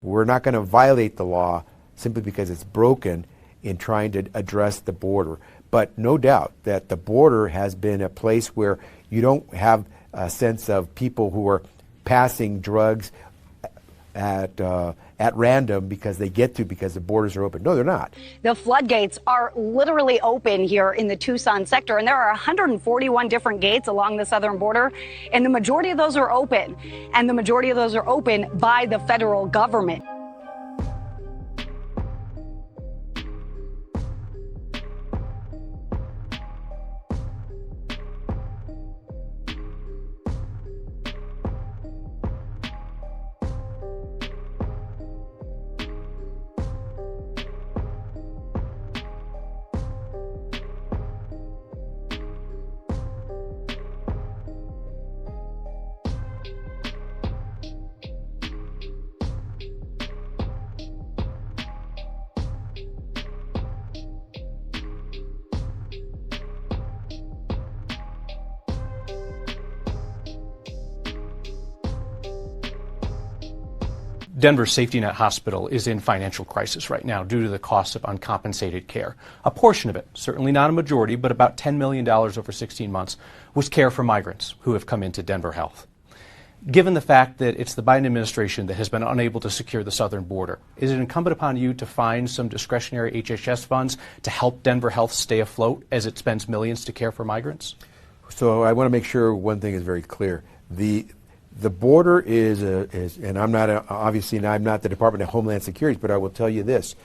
We're not going to violate the law simply because it's broken in trying to address the border. But no doubt that the border has been a place where you don't have a sense of people who are passing drugs at random because they get to, because the borders are open. No, they're not. The floodgates are literally open here in the Tucson sector, and there are 141 different gates along the southern border, and the majority of those are open, and the majority of those are open by the federal government. Denver's Safety Net Hospital is in financial crisis right now due to the cost of uncompensated care. A portion of it, certainly not a majority, but about $10 million over 16 months, was care for migrants who have come into Denver Health. Given the fact that it's the Biden administration that has been unable to secure the southern border, is it incumbent upon you to find some discretionary HHS funds to help Denver Health stay afloat as it spends millions to care for migrants? So I want to make sure one thing is very clear. The border is and I'm not I'm not the Department of Homeland Security, but I will tell you this: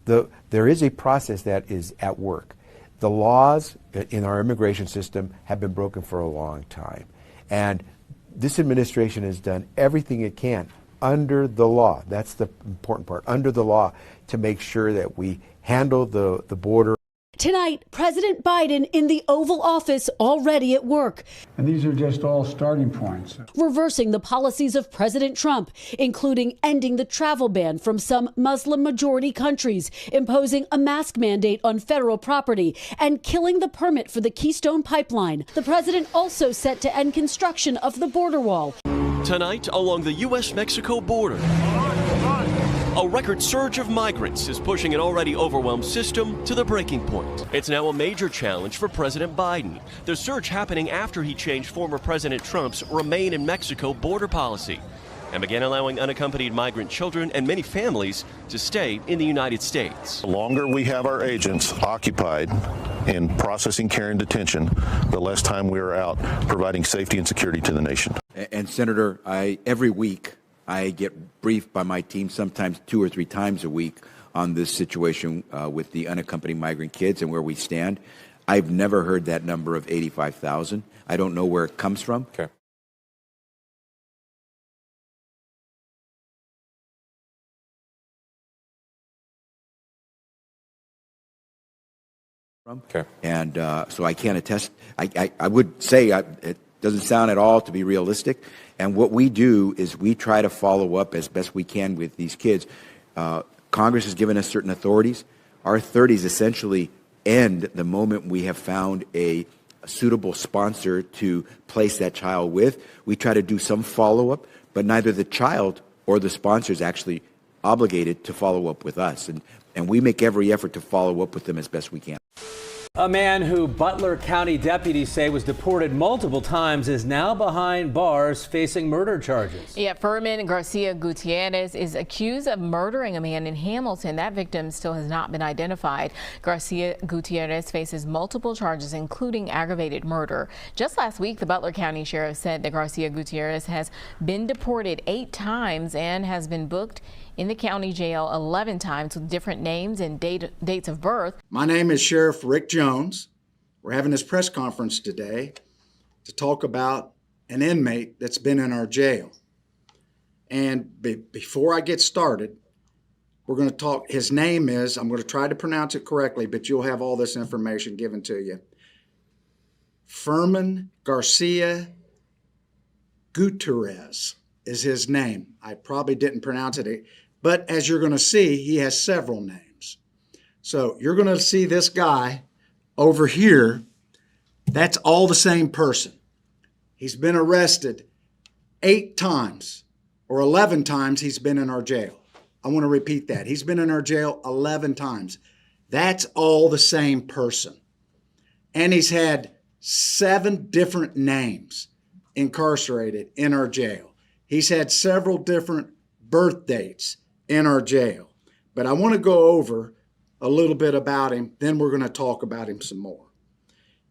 there is a process that is at work. The laws in our immigration system have been broken for a long time, and this administration has done everything it can under the law. That's the important part, under the law, to make sure that we handle the border. Tonight, President Biden in the Oval Office already at work. And these are just all starting points. Reversing the policies of President Trump, including ending the travel ban from some Muslim-majority countries, imposing a mask mandate on federal property, and killing the permit for the Keystone Pipeline. The president also set to end construction of the border wall. Tonight, along the U.S.-Mexico border, a record surge of migrants is pushing an already overwhelmed system to the breaking point. It's now a major challenge for President Biden. The surge happening after he changed former President Trump's Remain in Mexico border policy and began allowing unaccompanied migrant children and many families to stay in the United States. The longer we have our agents occupied in processing, care, and detention, the less time we are out providing safety and security to the nation. And Senator, every week I get briefed by my team, sometimes 2 or 3 times a week, on this situation with the unaccompanied migrant kids and where we stand. I've never heard that number of 85,000. I don't know where it comes from. Okay. Okay. And so I can't attest. I would say it doesn't sound at all to be realistic. And what we do is we try to follow up as best we can with these kids. Congress has given us certain authorities. Our authorities essentially end the moment we have found a suitable sponsor to place that child with. We try to do some follow-up, but neither the child or the sponsor is actually obligated to follow up with us. And we make every effort to follow up with them as best we can. A man who Butler County deputies say was deported multiple times is now behind bars facing murder charges. Yeah, Furman Garcia Gutierrez is accused of murdering a man in Hamilton. That victim still has not been identified. Garcia Gutierrez faces multiple charges, including aggravated murder. Just last week, the Butler County Sheriff said that Garcia Gutierrez has been deported 8 times and has been booked in the county jail 11 times with different names and dates of birth. My name is Sheriff Rick Jones. We're having this press conference today to talk about an inmate that's been in our jail. And before I get started, we're going to talk. His name is, I'm going to try to pronounce it correctly, but you'll have all this information given to you. Furman Garcia Gutierrez is his name. I probably didn't pronounce it, but as you're going to see, he has several names. So you're going to see this guy over here. That's all the same person. He's been arrested 8 times or 11 times he's been in our jail. I want to repeat that. He's been in our jail 11 times. That's all the same person. And he's had 7 different names incarcerated in our jail. He's had several different birth dates in our jail. But I want to go over a little bit about him, then we're going to talk about him some more.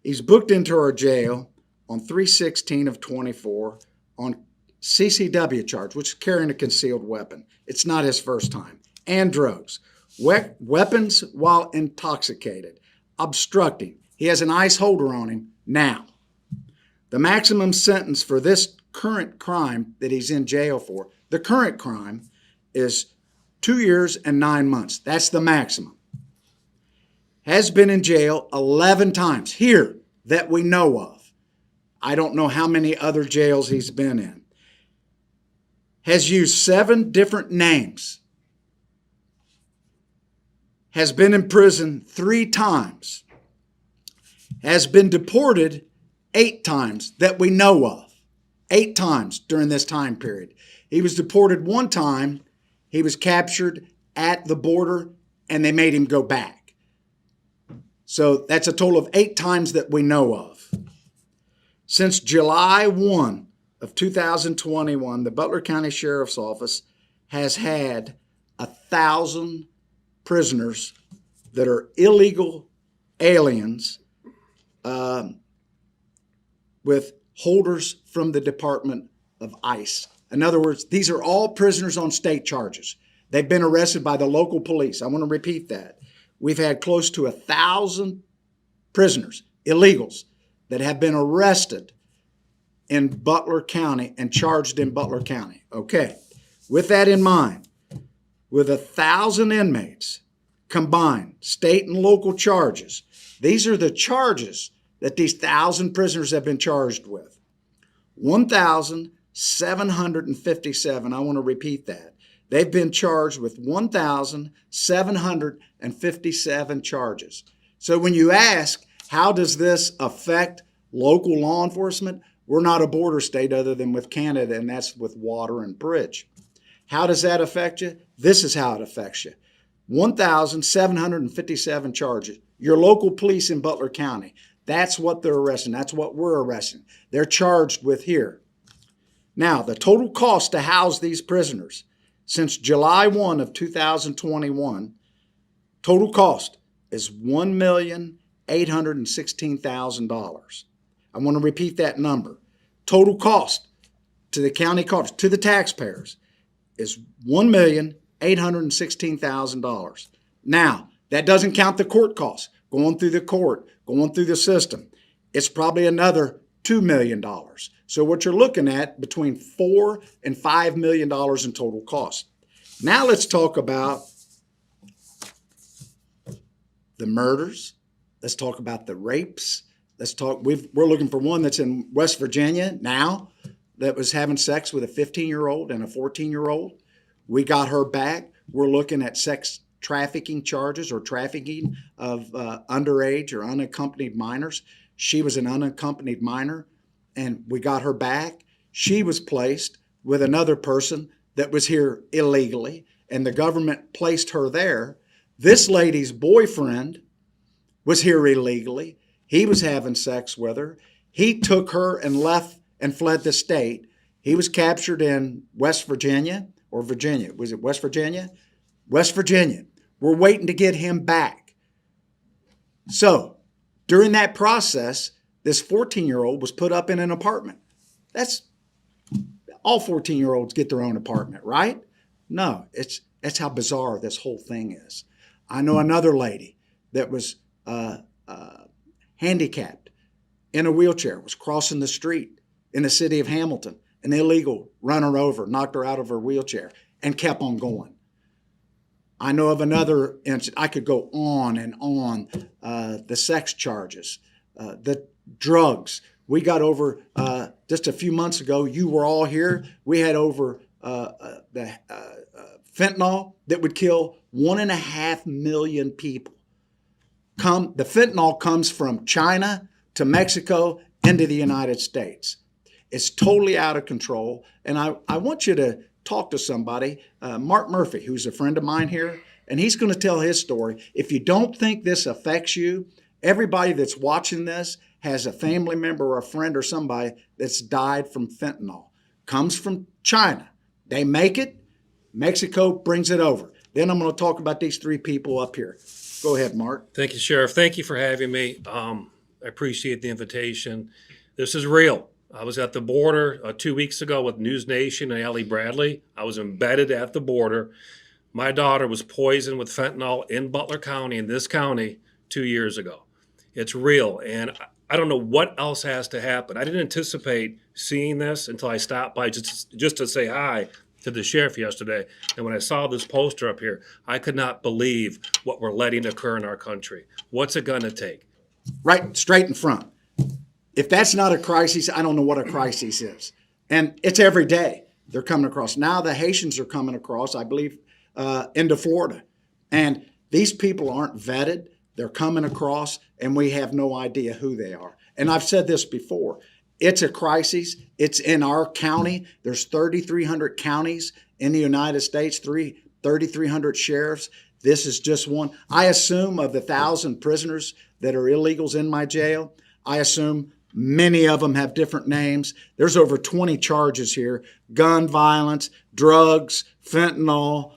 He's booked into our jail on 3/16 of 24 on CCW charge, which is carrying a concealed weapon. It's not his first time. And drugs. Weapons while intoxicated. Obstructing. He has an ICE holder on him now. The maximum sentence for this current crime that he's in jail for, the current crime, is 2 years and 9 months. That's the maximum. Has been in jail 11 times here that we know of. I don't know how many other jails he's been in. Has used 7 different names. Has been in prison 3 times. Has been deported 8 times that we know of. 8 times during this time period. He was deported 1 time. He was captured at the border and they made him go back. So that's a total of 8 times that we know of. Since July 1 of 2021, the Butler County Sheriff's Office has had 1,000 prisoners that are illegal aliens with holders from the Department of ICE. In other words, these are all prisoners on state charges. They've been arrested by the local police. I want to repeat that. We've had close to 1,000 prisoners, illegals, that have been arrested in Butler County and charged in Butler County. Okay, with that in mind, with 1,000 inmates combined, state and local charges, these are the charges that these 1,000 prisoners have been charged with. 1,757, I want to repeat that. They've been charged with 1,757 charges. So when you ask, how does this affect local law enforcement? We're not a border state other than with Canada, and that's with water and bridge. How does that affect you? This is how it affects you. 1,757 charges. Your local police in Butler County, that's what they're arresting. That's what we're arresting. They're charged with here. Now, the total cost to house these prisoners since July 1 of 2021, total cost is $1,816,000. I want to repeat that number. Total cost to the county coffers, to the taxpayers, is $1,816,000. Now, that doesn't count the court costs, going through the court, going through the system. It's probably another $2 million. So what you're looking at between $4 and $5 million in total cost. Now let's talk about the murders. Let's talk about the rapes. We're looking for one that's in West Virginia now that was having sex with a 15-year-old and a 14-year-old. We got her back. We're looking at sex trafficking charges or trafficking of underage or unaccompanied minors. She was an unaccompanied minor, and we got her back. She was placed with another person that was here illegally, and the government placed her there. This lady's boyfriend was here illegally. He was having sex with her. He took her and left and fled the state. He was captured in West Virginia or Virginia. Was it West Virginia? West Virginia. We're waiting to get him back. So during that process, this 14-year-old was put up in an apartment. That's all 14-year-olds get their own apartment, right? No, that's how bizarre this whole thing is. I know another lady that was handicapped in a wheelchair, was crossing the street in the city of Hamilton. An illegal ran her over, knocked her out of her wheelchair, and kept on going. I know of another incident. I could go on and on. The sex charges, the drugs. We got over, just a few months ago, you were all here. We had over the fentanyl that would kill 1.5 million people. The fentanyl comes from China to Mexico into the United States. It's totally out of control. And I want you to talk to somebody, Mark Murphy, who's a friend of mine here, and he's going to tell his story. If you don't think this affects you, everybody that's watching this has a family member or a friend or somebody that's died from fentanyl. Comes from China. They make it. Mexico brings it over. Then I'm going to talk about these three people up here. Go ahead, Mark. Thank you, Sheriff. Thank you for having me. I appreciate the invitation. This is real. I was at the border 2 weeks ago with News Nation and Allie Bradley. I was embedded at the border. My daughter was poisoned with fentanyl in Butler County, in this county, 2 years ago. It's real, and I don't know what else has to happen. I didn't anticipate seeing this until I stopped by just to say hi to the sheriff yesterday. And when I saw this poster up here, I could not believe what we're letting occur in our country. What's it going to take? Right, straight in front. If that's not a crisis, I don't know what a crisis is. And it's every day they're coming across. Now the Haitians are coming across, I believe, into Florida. And these people aren't vetted. They're coming across, and we have no idea who they are. And I've said this before. It's a crisis. It's in our county. There's 3,300 counties in the United States, 3,300 sheriffs. This is just one. I assume of the 1,000 prisoners that are illegals in my jail, I assume many of them have different names. There's over 20 charges here: gun violence, drugs, fentanyl,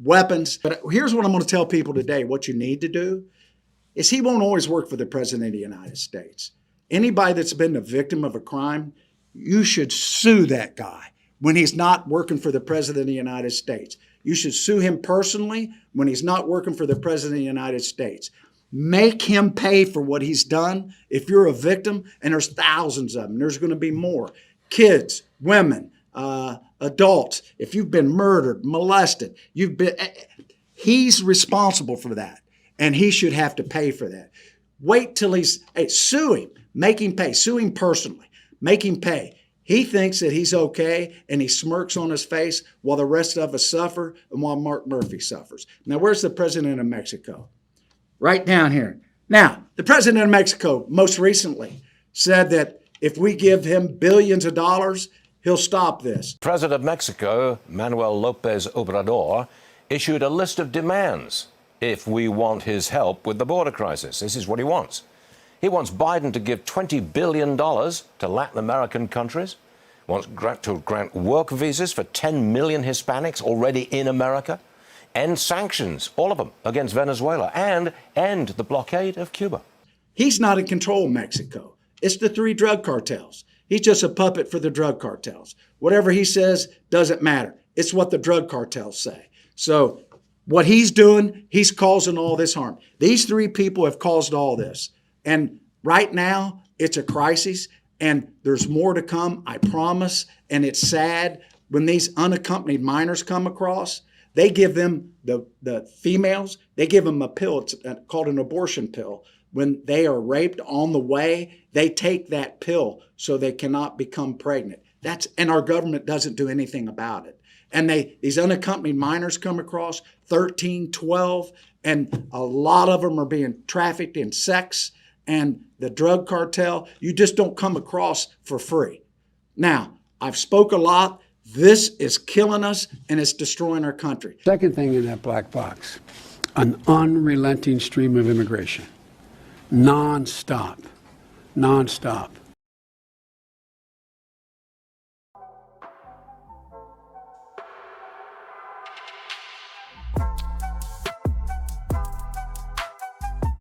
weapons. But here's what I'm going to tell people today. What you need to do is he won't always work for the President of the United States. Anybody that's been the victim of a crime, you should sue that guy when he's not working for the President of the United States. You should sue him personally when he's not working for the President of the United States. Make him pay for what he's done if you're a victim, and there's thousands of them. There's going to be more. Kids, women, adults, if you've been murdered, molested, he's responsible for that, and he should have to pay for that. Wait till sue him, make him pay, sue him personally, make him pay. He thinks that he's okay, and he smirks on his face while the rest of us suffer and while Mark Murphy suffers. Now, where's the president of Mexico? Right down here. Now, the president of Mexico most recently said that if we give him billions of dollars, he'll stop this. President of Mexico, Manuel Lopez Obrador, issued a list of demands if we want his help with the border crisis. This is what he wants. He wants Biden to give $20 billion to Latin American countries, wants to grant work visas for 10 million Hispanics already in America, end sanctions, all of them, against Venezuela, and end the blockade of Cuba. He's not in control of Mexico. It's the three drug cartels. He's just a puppet for the drug cartels. Whatever he says doesn't matter. It's what the drug cartels say. So what he's doing, he's causing all this harm. These three people have caused all this. And right now, it's a crisis, and there's more to come, I promise. And it's sad when these unaccompanied minors come across. They give them, the females, they give them a pill, it's called an abortion pill. When they are raped on the way, they take that pill so they cannot become pregnant. And our government doesn't do anything about it. And these unaccompanied minors come across, 13, 12, and a lot of them are being trafficked in sex. And the drug cartel, you just don't come across for free. Now, I've spoke a lot. This is killing us, and it's destroying our country. Second thing in that black box, an unrelenting stream of immigration. Non-stop.